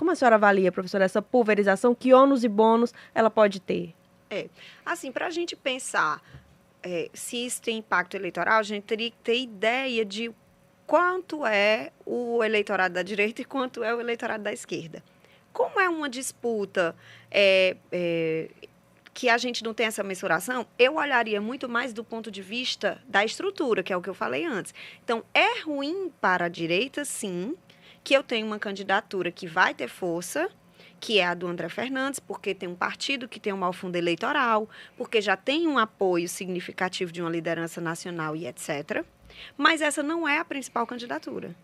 Como a senhora avalia, professora, essa pulverização? Que ônus e bônus ela pode ter? Assim, para a gente pensar se isso tem impacto eleitoral, a gente teria que ter ideia de quanto é o eleitorado da direita e quanto é o eleitorado da esquerda. Como é uma disputa que a gente não tem essa mensuração, eu olharia muito mais do ponto de vista da estrutura, que é o que eu falei antes. Então, é ruim para a direita, sim, que eu tenha uma candidatura que vai ter força, que é a do André Fernandes, porque tem um partido que tem um maior fundo eleitoral, porque já tem um apoio significativo de uma liderança nacional e etc. Mas essa não é a principal candidatura.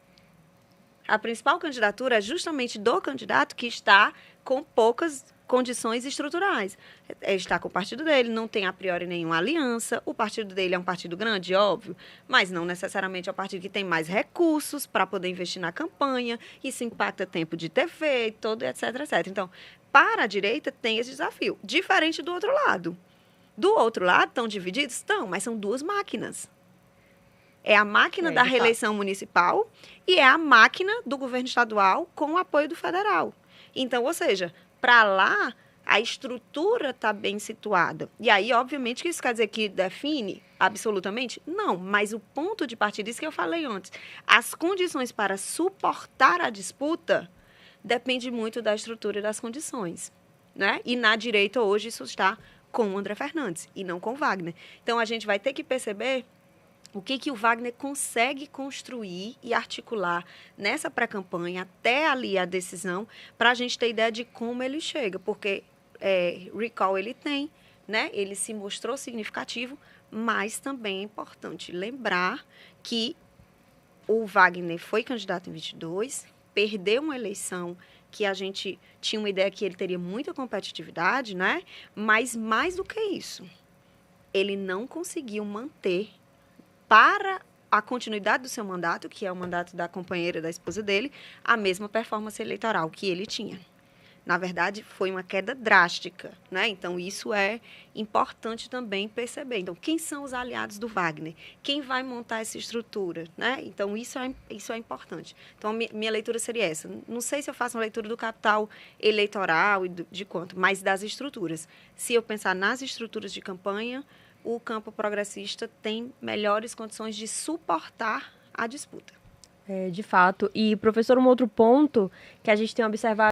A principal candidatura é justamente do candidato que está com poucas condições estruturais. Ele está com o partido dele, não tem a priori nenhuma aliança, o partido dele é um partido grande, óbvio, mas não necessariamente é o partido que tem mais recursos para poder investir na campanha, isso impacta tempo de TV, todo, etc, etc. Então, para a direita tem esse desafio, diferente do outro lado. Do outro lado, estão divididos? Estão, mas são duas máquinas. É a máquina da reeleição municipal e é a máquina do governo estadual com o apoio do federal. Então, ou seja, para lá, a estrutura está bem situada. E aí, obviamente, que isso quer dizer que define absolutamente? Não, mas o ponto de partida, isso que eu falei antes, as condições para suportar a disputa depende muito da estrutura e das condições. Né? E na direita, hoje, isso está com o André Fernandes e não com o Wagner. Então, a gente vai ter que perceber o que o Wagner consegue construir e articular nessa pré-campanha até ali a decisão, para a gente ter ideia de como ele chega, porque recall ele tem, né? Ele se mostrou significativo, mas também é importante lembrar que o Wagner foi candidato em 22, perdeu uma eleição que a gente tinha uma ideia que ele teria muita competitividade, né? Mas mais do que isso, ele não conseguiu manter para a continuidade do seu mandato, que é o mandato da companheira, da esposa dele, a mesma performance eleitoral que ele tinha. Na verdade, foi uma queda drástica, né? Então, isso é importante também perceber. Então, quem são os aliados do Wagner? Quem vai montar essa estrutura, né? Então, isso é importante. Então, minha leitura seria essa. Não sei se eu faço uma leitura do capital eleitoral e de quanto, mas das estruturas. Se eu pensar nas estruturas de campanha, o campo progressista tem melhores condições de suportar a disputa. De fato. E, professor, um outro ponto que a gente tem observado